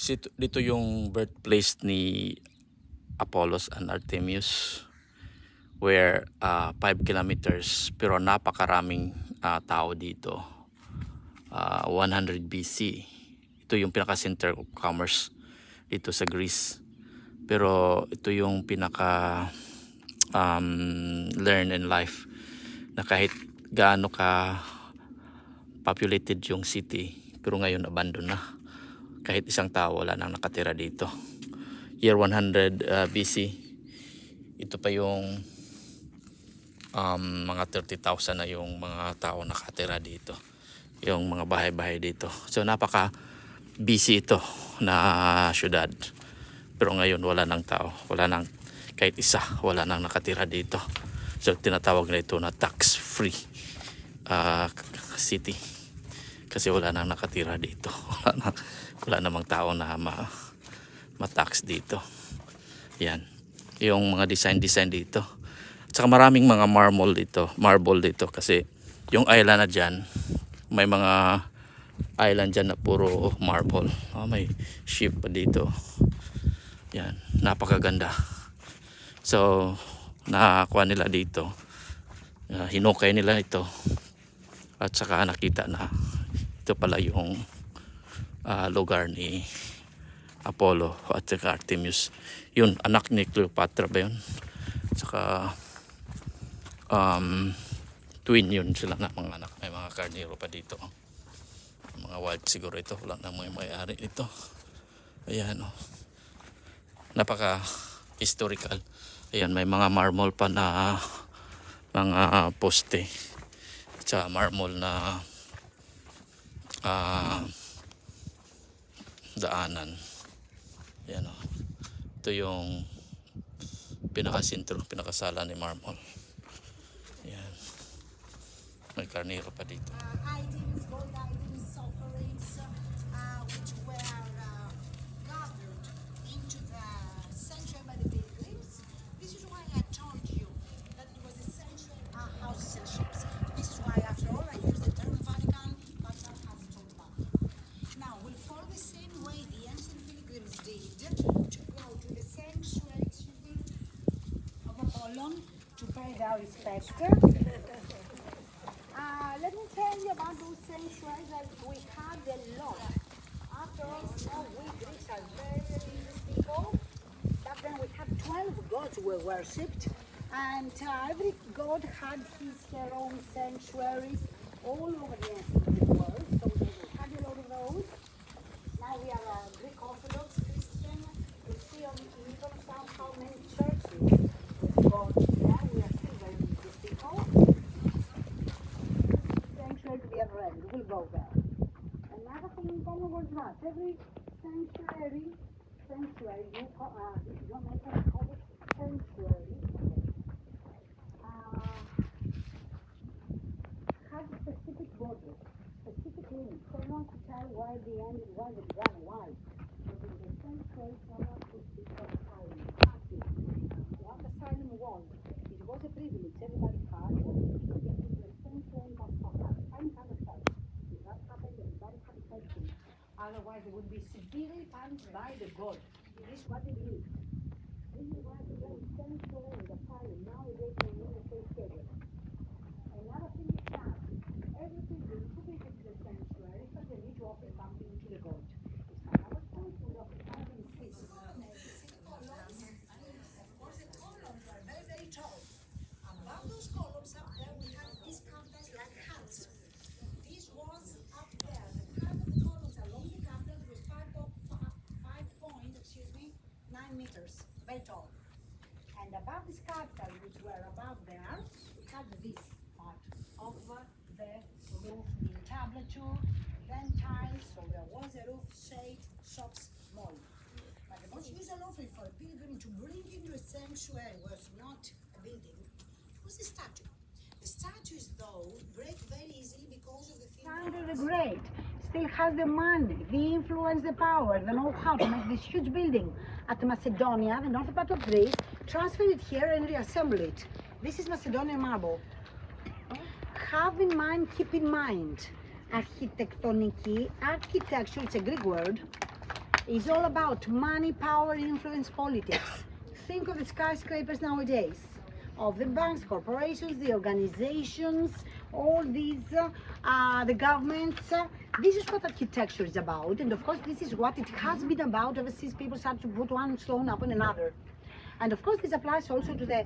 Dito yung birthplace ni Apollos and Artemius, where 5 kilometers pero napakaraming tao dito. 100 BC. Ito yung pinaka center of commerce dito sa Greece. Pero ito yung pinaka learn in life na kahit gaano ka populated yung city, pero ngayon abandon na. Kahit isang tao wala nang nakatira dito. Year 100 BC, ito pa yung mga 30,000 na yung mga tao nakatira dito, yung mga bahay-bahay dito. So napaka busy ito na syudad, pero ngayon wala nang tao, wala nang kahit isa, wala nang nakatira dito. So tinatawag na ito na tax free city, kasi wala nang nakatira dito. Wala namang tao na ma-tax dito. Yan yung mga design dito. At saka maraming mga marble dito kasi yung island na dyan, may mga island dyan na puro marble. May ship pa dito. Yan, napakaganda. So nakakuha nila dito, hinukay nila ito, at saka nakita na ito pala yung lugar ni Apollo at saka Artemis. Yun, anak ni Cleopatra ba yun? Saka twin yun sila na mga anak. May mga karnero pa dito. Mga wild siguro ito. Wala na mga may-ari ito. Ayan, napaka historical. Ayan, may mga marble pa na mga poste. Tsaka marble na daanan. Ayan, ito yung pinakasentro, pinakasala ni marble. Ayan, may karnero pa dito. Items, gold items, offerings, which were gathered into the sanctuary by the pilgrims. This is why I told you that it was a sanctuary, houses and shops. This is why, after all, I use the term Vatican. Vatican has its own map. Now, we'll follow the same way the ancient pilgrims did to go to the sanctuary of Apollon to pay their respect. Let me tell you about those sanctuaries that we had a lot. After all, we Greeks are very religious people. Back then we had 12 gods were worshipped, and every god had her own sanctuaries all over the world. So we had a lot of those. Now we are Greek Orthodox Christian. You see on Mykonos how many churches we've got there. We are still very religious people. Sanctuary to the other end. We'll go there. Another thing in common was that every sanctuary, you make a call it sanctuary, has a specific border, specific limit. Someone could tell why the end was exactly why. But in the sanctuary, someone could speak of asylum. What asylum was, it was a privilege everybody had to get into the sanctuary but for that time kind of stuff. If that happened, everybody had to help him. Otherwise, they would be severely punished by the god. This is what it is. This is why the sanctuary and asylum nowadays they need a safe schedule. Another thing is that every pilgrim who visits the sanctuary, first they need to offer something to the god. It's another point to offer something to his. Of course, the columns are very, very tall. Above those columns up there, we have these counters like huts. These walls up there, the height of the columns along the counters was 9 meters, very tall. And above these counters, which were above there, we had this part of the roof, the tablature, then tiles, so there was a roof, shade, shops, mold. But the most usual offering for a pilgrim to bring into a sanctuary was not a building, it was a statue. The statues, though, break very easily because of the Alexander the Great still has the money, the influence, the power, the know-how to make this huge building at Macedonia, the north part of Greece, transfer it here and reassemble it. This is Macedonian marble. Have in mind, keep in mind, architecture, it's a Greek word, It's all about money, power, influence, politics. Think of the skyscrapers nowadays, of the banks, corporations, the organizations, all these, the governments. This is what architecture is about, and of course this is what it has been about ever since people started to put one stone upon another. And of course this applies also to the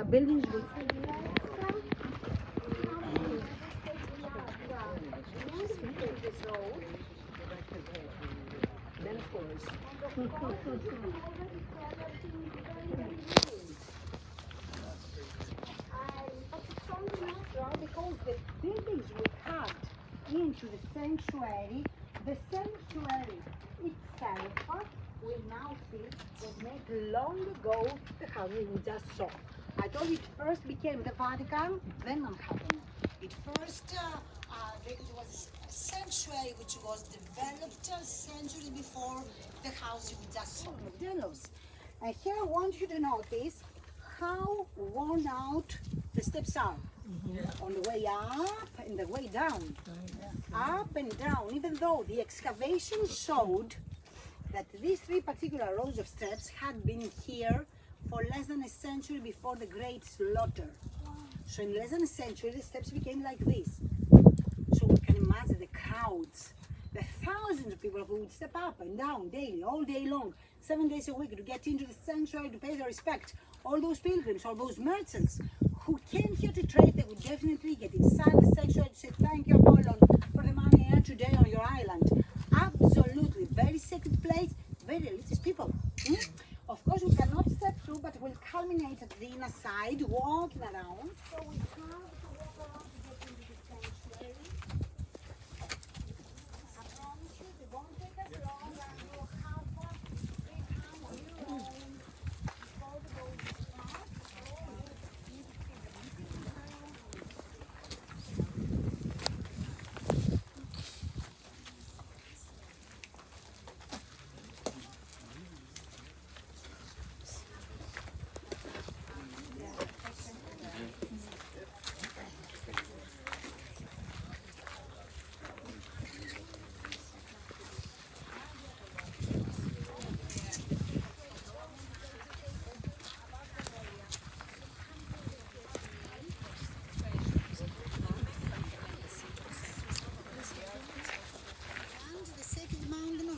buildings with then of course. Because the buildings we had into the sanctuary itself, we now see was made long ago the house we just saw. I told you it first became the Vatican, then Manhattan. It first it was a sanctuary which was developed a century before the house we just saw, Delos. And here I want you to notice how worn out the steps are. On the way up and the way down. Up and down, even though the excavation showed that these three particular rows of steps had been here for less than a century before the Great Slaughter. So in less than a century, the steps became like this. So we can imagine the crowds, the thousands of people who would step up and down daily, all day long, 7 days a week to get into the sanctuary to pay their respect. All those pilgrims, all those merchants who came here to trade, they would definitely get inside the sanctuary to say thank you, Apollon, for the money earned today on your island. Absolutely, very sacred place, very religious people. Of course, we cannot step through, but we'll culminate at the inner side, walking around. So we have to walk around to get into the sanctuary. I promise you, it won't take us long, and we'll have a great time on your own before the road starts.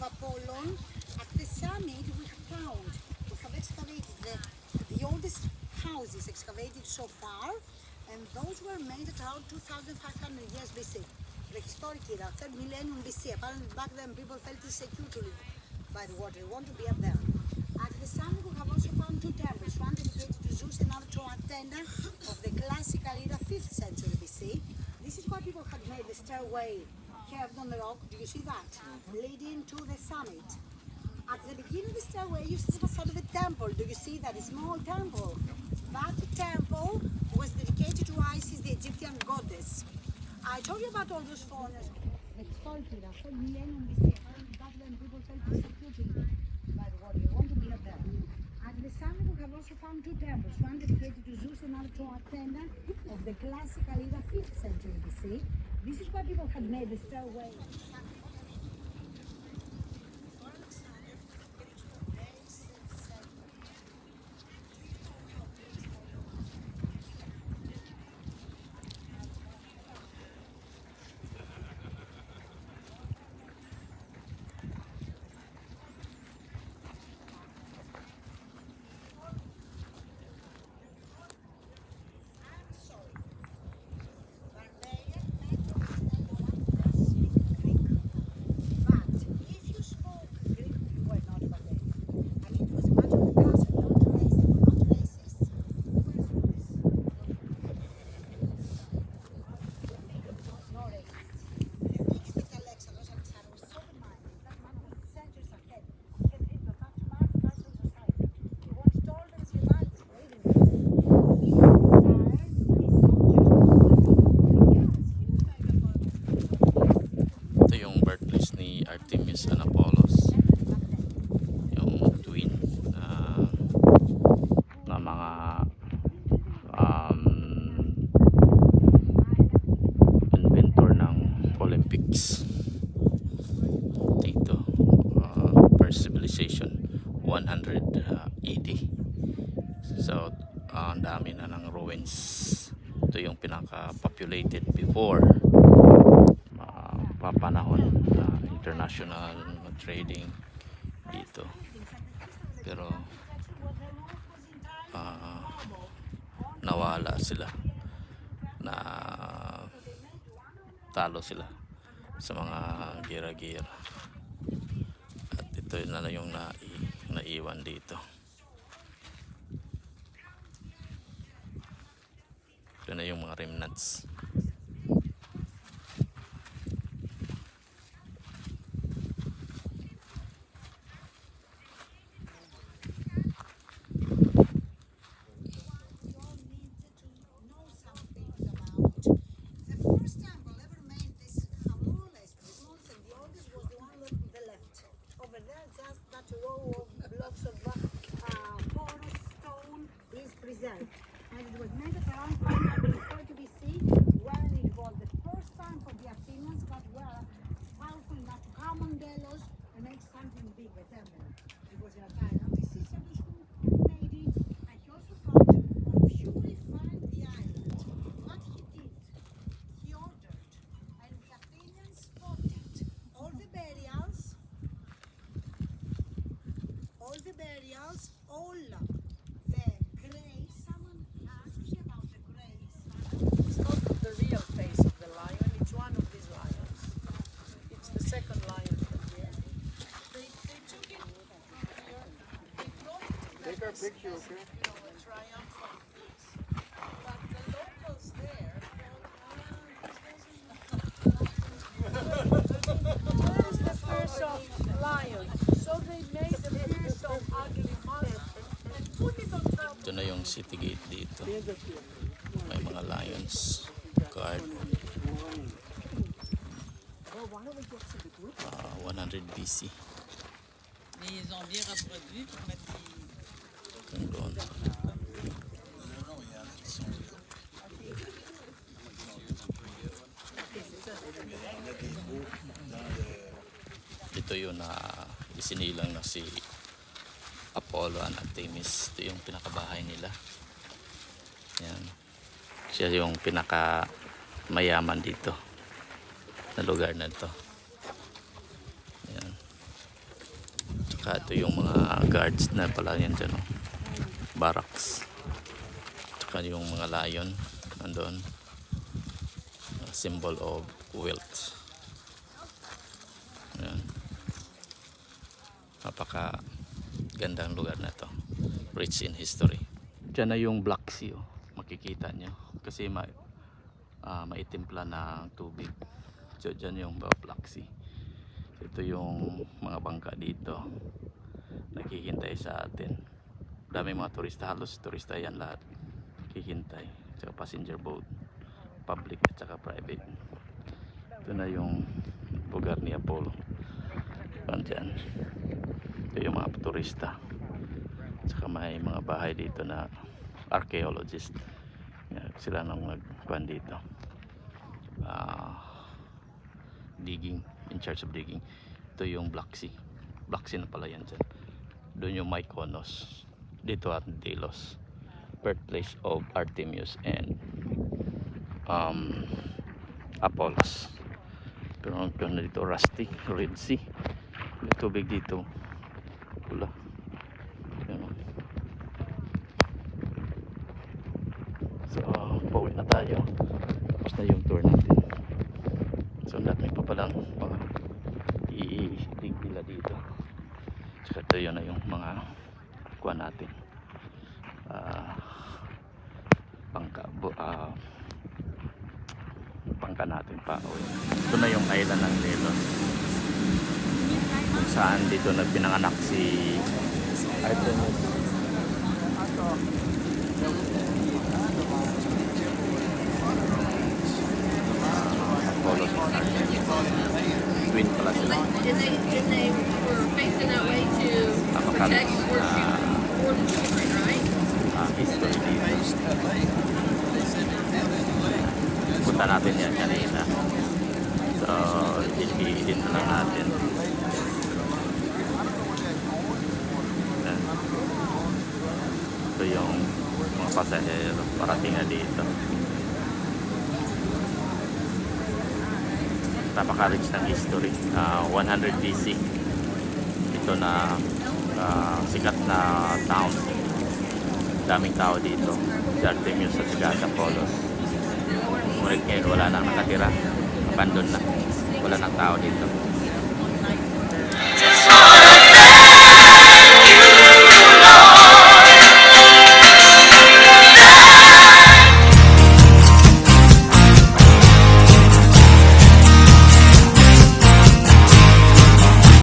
Apollon. At the summit we have excavated the oldest houses excavated so far, and those were made at around 2,500 years BC. The historic era, 3rd millennium BC. Apparently back then people felt insecure to live by the water, they want to be up there. At the summit we have also found two temples, one dedicated to Zeus and another to Athena of the classical era 5th century BC. This is why people had made the stairway carved on the rock. Do you see that? Leading to the summit. At the beginning of the stairway, you see the facade of a temple. Do you see that? A small temple. That temple was dedicated to Isis, the Egyptian goddess. I told you about all those foreigners. The historic era, 3rd millennium BC. Back then people felt persecuted by the water. They want to be up there. At the summit, we have also found two temples, one dedicated to Zeus and another to Athena of the classical era 5th century BC. This is why people had made the stairway. first civilization 100 AD. So ang dami na ng ruins. Ito yung pinaka-populated before papanahon international trading dito. Pero nawala sila, na talo sila sa mga gira-gira, at ito na yung naiwan dito. Ito na yung mga remnants. And it was made at around 500 BC, when it was the first time for the Athenians that were powerful enough to come on Delos and make something big, a temple. It was a time of Sisyphus who made it, and he also thought of purifying the island. What he did, he ordered, and the Athenians spotted all the burials, all the graves. Someone asked me about the graves. It's not the real face of the lion, it's one of these lions. It's the second lion from here. They took it from here, they brought it Take our picture, okay? a triumphant piece. But the locals there where is the fearsome lion? So they made the fearsome ugly mother and put it on top. Ito na yung city gate dito. May mga lions guard. 100 BC. Mais ils ont bien reproduit pour mettre Kung doon. Ito yung isinilang na si Apollo and Artemis. Ito yung pinakabahay nila. Yan. Siya yung pinaka mayaman dito na lugar na ito. Yan. Tsaka ito yung mga guards na pala yan dyan, oh. Barracks. Tsaka yung mga lion nandun. Symbol of wealth. Yan. Napaka gandang lugar na to, rich in history. Diyan na yung Black Sea, oh. Makikita nyo kasi maitimpla ng tubig. So dyan yung Black Sea. So, ito yung mga bangka dito naghihintay sa atin. Dami mga turista, halos turista yan lahat, hihintay. Tsaka passenger boat, public at saka private. Ito na yung lugar ni Apollo. Diyan. Ito yung mga turista. Tsaka may mga bahay dito na archaeologist. Sila nang nagkuhan dito. Digging, in charge of digging. Ito yung Black Sea. Black Sea na pala yan dyan. Doon yung Mykonos. Dito at Delos, birthplace of Artemis and Apollos. Pero na dito rusty, Red Sea. May tubig dito. Pula. So, pauwi na tayo. Tapos na yung tour natin. So, natin pa palang mga i-dig nila dito. Tsaka ito yun na yung mga kuha natin. Pangka natin pa uwi. Ito na yung island ng Delos, kung saan dito na pinanganak si Artemis. Apollos and Artemis. Twin pala sila. And they were facing that way to protect or for the children, right? History dito. Punta natin yan kanina. So, i-edit na lang natin. pasahero parating na dito. Napaka-rich ng history. 100 BC ito na sikat na town. Daming tao dito. Si Artemius at si Agapolos. Ngunit ngayon wala nang nakatira. Abandon na. Wala nang tao dito.